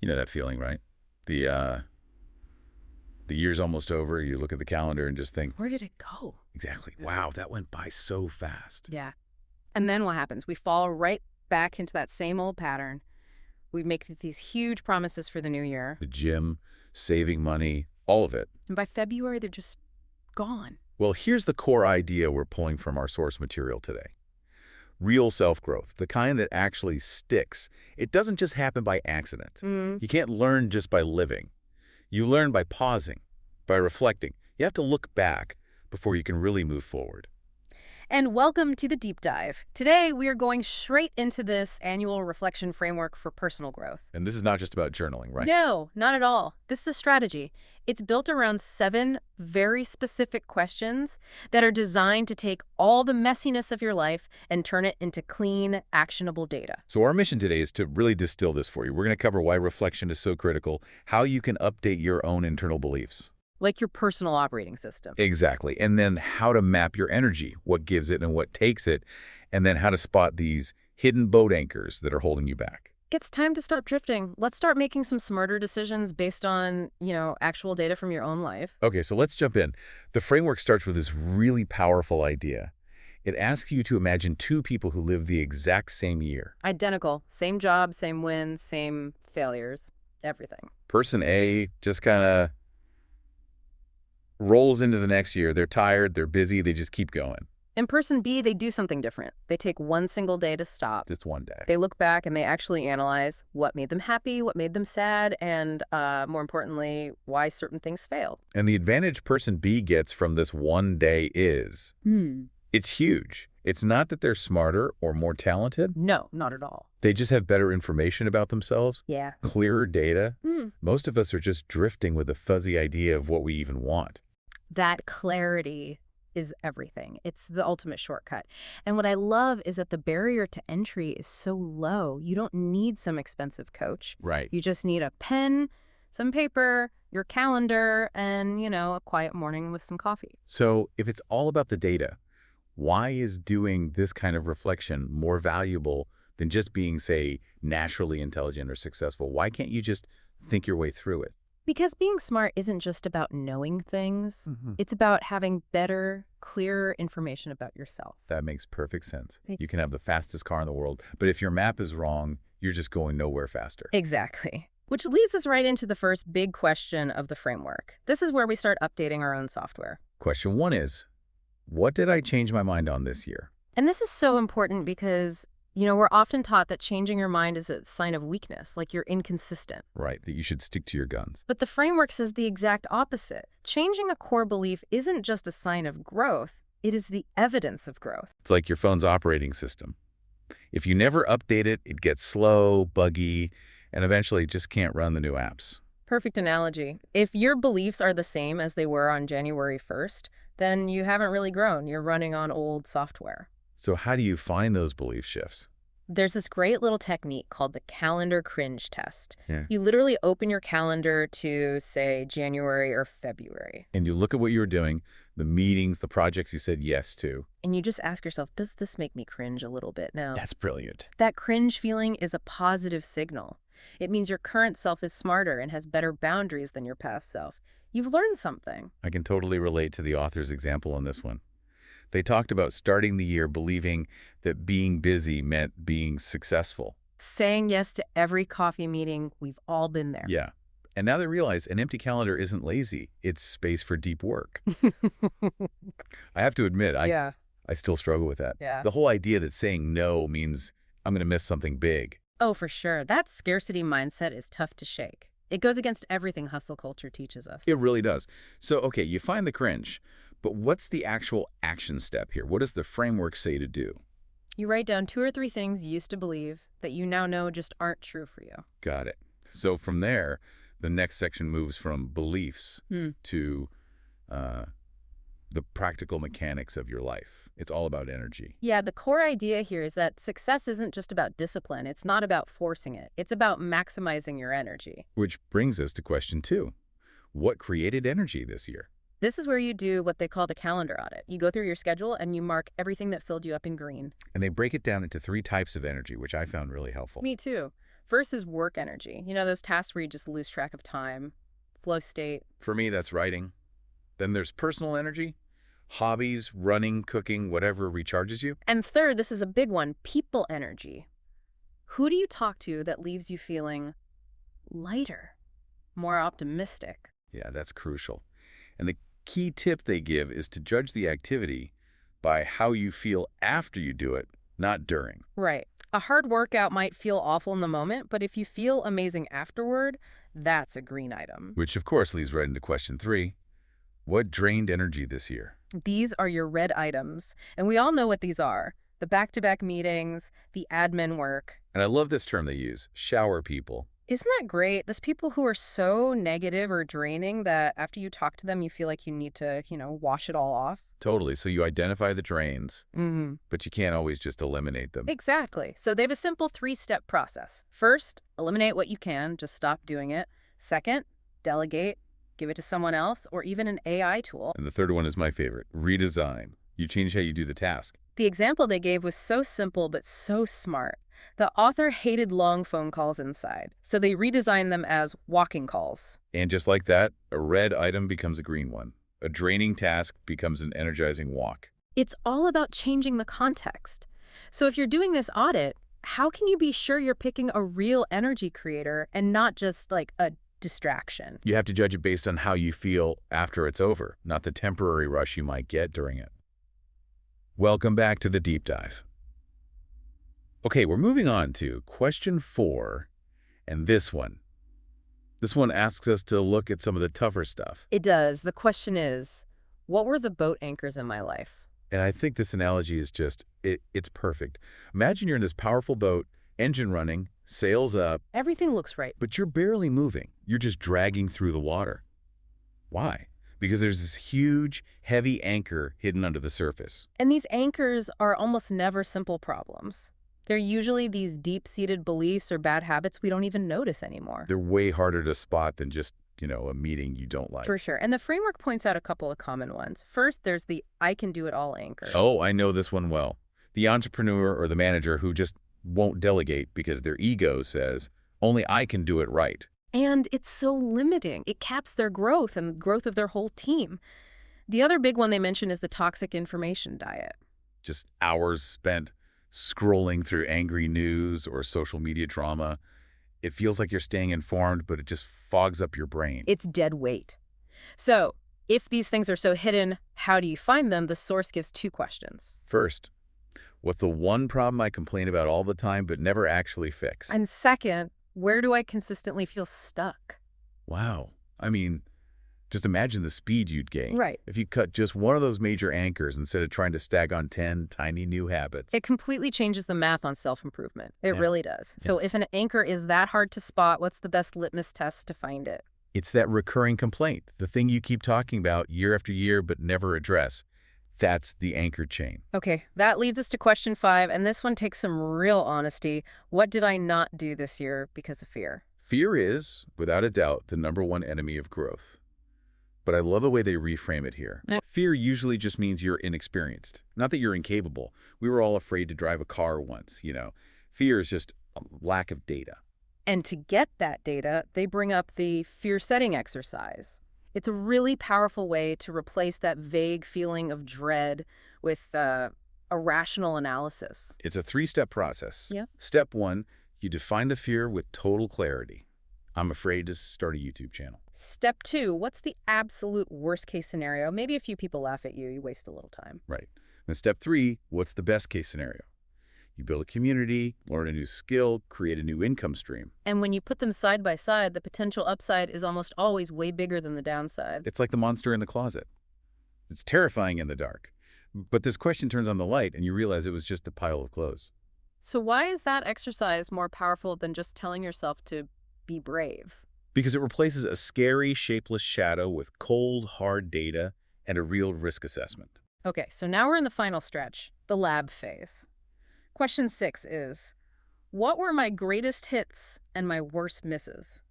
You know that feeling, right? The uh, the year's almost over. You look at the calendar and just think, Where did it go? exactly, wow, that went by so fast. Yeah. And then what happens? We fall right back into that same old pattern. We make these huge promises for the new year. The gym, saving money, all of it. And by February, they're just gone. Well, here's the core idea we're pulling from our source material today. Real self-growth, the kind that actually sticks. It doesn't just happen by accident. You can't learn just by living. You learn by pausing, by reflecting. You have to look back before you can really move forward. And welcome to the deep dive. Today, we are going straight into this annual reflection framework for personal growth. And this is not just about journaling, right? No, not at all. This is a strategy. It's built around 7 very specific questions that are designed to take all the messiness of your life and turn it into clean, actionable data. So our mission today is to really distill this for you. We're going to cover why reflection is so critical, how you can update your own internal beliefs. Like your personal operating system. Exactly. And then how to map your energy, what gives it and what takes it, and then how to spot these hidden boat anchors that are holding you back. It's time to stop drifting. Let's start making some smarter decisions based on, actual data from your own life. Okay, so let's jump in. The framework starts with this really powerful idea. It asks you to imagine 2 people who live the exact same year. Identical. Same job, same wins, same failures, everything. Person A just kind of rolls into the next year. They're tired, they're busy, they just keep going. In person B, they do something different. They take one single day to stop. Just one day. They look back and they actually analyze what made them happy, what made them sad, and more importantly, why certain things failed. And the advantage person B gets from this one day is, it's huge. It's not that they're smarter or more talented. No, not at all. They just have better information about themselves, Yeah. clearer data. Most of us are just drifting with a fuzzy idea of what we even want. That clarity is everything. It's the ultimate shortcut. And what I love is that the barrier to entry is so low. You don't need some expensive coach. Right. You just need a pen, some paper, your calendar, and, a quiet morning with some coffee. So if it's all about the data, why is doing this kind of reflection more valuable than just being, say, naturally intelligent or successful? Why can't you just think your way through it? Because being smart isn't just about knowing things. It's about having better, clearer information about yourself. That makes perfect sense. Thank You can have the fastest car in the world, but if your map is wrong, you're just going nowhere faster. Exactly. Which leads us right into the first big question of the framework. This is where we start updating our own software. Question 1 is, what did I change my mind on this year? And this is so important because, we're often taught that changing your mind is a sign of weakness, like you're inconsistent. Right, that you should stick to your guns. But the framework says the exact opposite. Changing a core belief isn't just a sign of growth, it is the evidence of growth. It's like your phone's operating system. If you never update it, it gets slow, buggy, and eventually just can't run the new apps. Perfect analogy. If your beliefs are the same as they were on January 1st, then you haven't really grown. You're running on old software. So how do you find those belief shifts? There's this great little technique called the Calendar Cringe Test. Yeah. You literally open your calendar to, say, January or February. And you look at what you were doing, the meetings, the projects you said yes to. And you just ask yourself, does this make me cringe a little bit now? That's brilliant. That cringe feeling is a positive signal. It means your current self is smarter and has better boundaries than your past self. You've learned something. I can totally relate to the author's example on this one. They talked about starting the year believing that being busy meant being successful. Saying yes to every coffee meeting, we've all been there. Yeah. And now they realize an empty calendar isn't lazy. It's space for deep work. I have to admit, I still struggle with that. Yeah. The whole idea that saying no means I'm going to miss something big. Oh, for sure. That scarcity mindset is tough to shake. It goes against everything hustle culture teaches us. It really does. So, okay, you find the cringe, but what's the actual action step here? What does the framework say to do? You write down 2 or 3 things you used to believe that you now know just aren't true for you. Got it. So from there, the next section moves from beliefs to the practical mechanics of your life. It's all about energy. Yeah, the core idea here is that success isn't just about discipline. It's not about forcing it. It's about maximizing your energy. Which brings us to question 2. What created energy this year? This is where you do what they call the calendar audit. You go through your schedule and you mark everything that filled you up in green. And they break it down into 3 types of energy, which I found really helpful. Me too. First is work energy. You know, those tasks where you just lose track of time, flow state. For me, that's writing. Then there's personal energy, hobbies, running, cooking, whatever recharges you. And third, this is a big one, people energy. Who do you talk to that leaves you feeling lighter, more optimistic? Yeah, that's crucial. And the key tip they give is to judge the activity by how you feel after you do it, not during. Right. A hard workout might feel awful in the moment, but if you feel amazing afterward, that's a green item. Which, of course, leads right into question 3. What drained energy this year? These are your red items, and we all know what these are. The back-to-back meetings, the admin work. And I love this term they use, shower people. Isn't that great? There's people who are so negative or draining that after you talk to them, you feel like you need to, wash it all off. Totally. So you identify the drains, Mm-hmm. but you can't always just eliminate them. Exactly. So they have a simple 3-step process. First, eliminate what you can. Just stop doing it. Second, delegate. Give it to someone else or even an AI tool. And the third one is my favorite, redesign. You change how you do the task. The example they gave was so simple but so smart. The author hated long phone calls inside, so they redesigned them as walking calls. And just like that, a red item becomes a green one. A draining task becomes an energizing walk. It's all about changing the context. So if you're doing this audit, how can you be sure you're picking a real energy creator and not just like a distraction? You have to judge it based on how you feel after it's over, not the temporary rush you might get during it. Welcome back to the deep dive. Okay, we're moving on to question 4, and this one. This one asks us to look at some of the tougher stuff. It does. The question is, what were the boat anchors in my life? And I think this analogy is just, it's perfect. Imagine you're in this powerful boat, engine running, sails up, Everything looks right. but you're barely moving. You're just dragging through the water. Why? Because there's this huge, heavy anchor hidden under the surface. And these anchors are almost never simple problems. They're usually these deep-seated beliefs or bad habits we don't even notice anymore. They're way harder to spot than just, a meeting you don't like. For sure. And the framework points out a couple of common ones. First, there's the I can do it all anchor. Oh, I know this one well. The entrepreneur or the manager who just won't delegate because their ego says, only I can do it right. And it's so limiting. It caps their growth and the growth of their whole team. The other big one they mention is the toxic information diet. Just hours spent scrolling through angry news or social media drama. It feels like you're staying informed, but it just fogs up your brain. It's dead weight. So, if these things are so hidden, how do you find them? The source gives 2 questions. First, what's the one problem I complain about all the time but never actually fix? And second, where do I consistently feel stuck? Wow. I mean, just imagine the speed you'd gain. Right. If you cut just one of those major anchors instead of trying to stack on 10 tiny new habits. It completely changes the math on self-improvement. It Yeah. really does. So if an anchor is that hard to spot, what's the best litmus test to find it? It's that recurring complaint, the thing you keep talking about year after year but never address. That's the anchor chain. Okay, that leads us to question 5, and this one takes some real honesty. What did I not do this year because of fear? Fear is, without a doubt, the #1 enemy of growth. But I love the way they reframe it here. Fear usually just means you're inexperienced, not that you're incapable. We were all afraid to drive a car once, Fear is just a lack of data. And to get that data, they bring up the fear setting exercise. It's a really powerful way to replace that vague feeling of dread with a rational analysis. It's a 3-step process. Yeah. Step 1, you define the fear with total clarity. I'm afraid to start a YouTube channel. Step 2, what's the absolute worst case scenario? Maybe a few people laugh at you, you waste a little time. Right. And step 3, what's the best case scenario? You build a community, learn a new skill, create a new income stream. And when you put them side by side, the potential upside is almost always way bigger than the downside. It's like the monster in the closet. It's terrifying in the dark. But this question turns on the light and you realize it was just a pile of clothes. So why is that exercise more powerful than just telling yourself to be brave? Because it replaces a scary, shapeless shadow with cold, hard data and a real risk assessment. Okay, so now we're in the final stretch, the lab phase. Question 6 is, what were my greatest hits and my worst misses?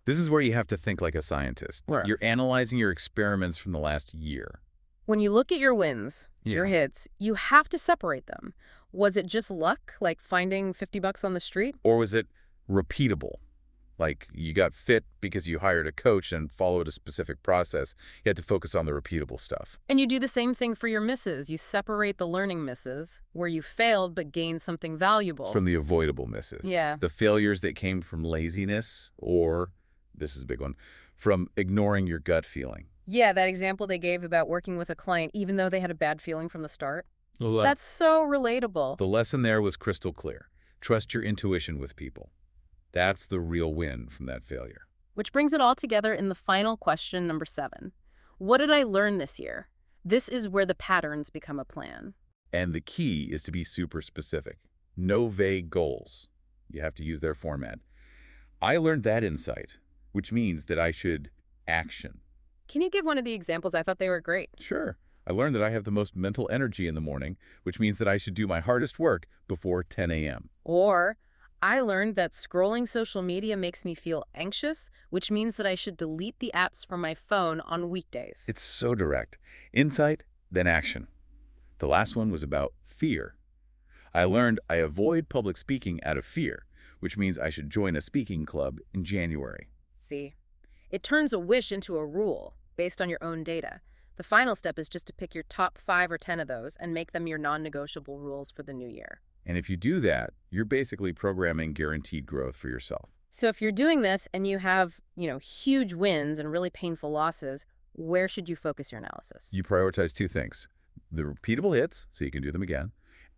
This is where you have to think like a scientist. Where? You're analyzing your experiments from the last year. When you look at your wins, your hits, you have to separate them. Was it just luck, like finding $50 on the street? Or was it Repeatable. Like you got fit because you hired a coach and followed a specific process. You had to focus on the repeatable stuff. And you do the same thing for your misses. You separate the learning misses, where you failed but gained something valuable. From the avoidable misses. Yeah. The failures that came from laziness or, this is a big one, from ignoring your gut feeling. Yeah, that example they gave about working with a client even though they had a bad feeling from the start. That's so relatable. The lesson there was crystal clear. Trust your intuition with people. That's the real win from that failure. Which brings it all together in the final question, number 7. What did I learn this year? This is where the patterns become a plan. And the key is to be super specific. No vague goals. You have to use their format. I learned that insight, which means that I should action. Can you give one of the examples? I thought they were great. Sure. I learned that I have the most mental energy in the morning, which means that I should do my hardest work before 10 a.m. Or I learned that scrolling social media makes me feel anxious, which means that I should delete the apps from my phone on weekdays. It's so direct. Insight, then action. The last one was about fear. I learned I avoid public speaking out of fear, which means I should join a speaking club in January. See, it turns a wish into a rule based on your own data. The final step is just to pick your top 5 or 10 of those and make them your non-negotiable rules for the new year. And if you do that, you're basically programming guaranteed growth for yourself. So if you're doing this and you have, huge wins and really painful losses, where should you focus your analysis? You prioritize 2 things. The repeatable hits, so you can do them again,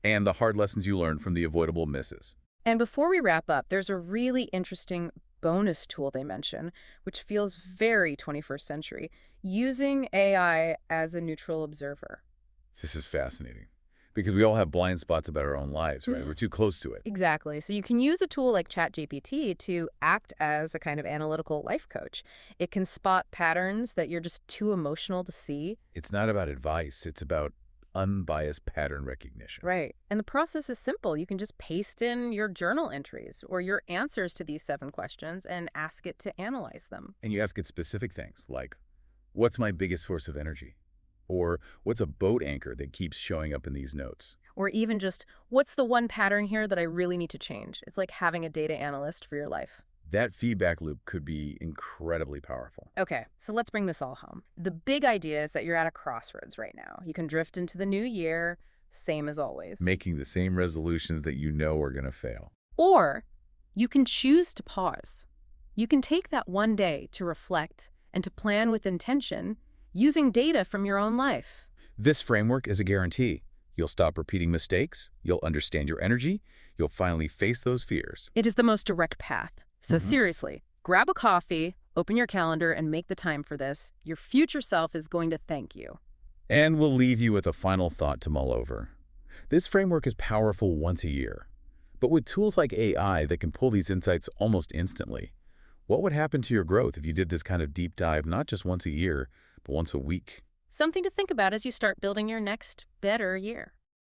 and the hard lessons you learned from the avoidable misses. And before we wrap up, there's a really interesting bonus tool they mention, which feels very 21st century, using AI as a neutral observer. This is fascinating because we all have blind spots about our own lives, right? We're too close to it. Exactly. So you can use a tool like ChatGPT to act as a kind of analytical life coach. It can spot patterns that you're just too emotional to see. It's not about advice. It's about unbiased pattern recognition. Right. And the process is simple. You can just paste in your journal entries or your answers to these 7 questions and ask it to analyze them. And you ask it specific things like, what's my biggest source of energy? Or what's a boat anchor that keeps showing up in these notes? Or even just, what's the one pattern here that I really need to change? It's like having a data analyst for your life. That feedback loop could be incredibly powerful. Okay, so let's bring this all home. The big idea is that you're at a crossroads right now. You can drift into the new year, same as always. Making the same resolutions that you know are going to fail. Or you can choose to pause. You can take that one day to reflect and to plan with intention using data from your own life. This framework is a guarantee. You'll stop repeating mistakes, you'll understand your energy, you'll finally face those fears. It is the most direct path. So seriously, grab a coffee, open your calendar, and make the time for this. Your future self is going to thank you. And we'll leave you with a final thought to mull over. This framework is powerful once a year. But with tools like AI that can pull these insights almost instantly, what would happen to your growth if you did this kind of deep dive not just once a year, but once a week? Something to think about as you start building your next better year.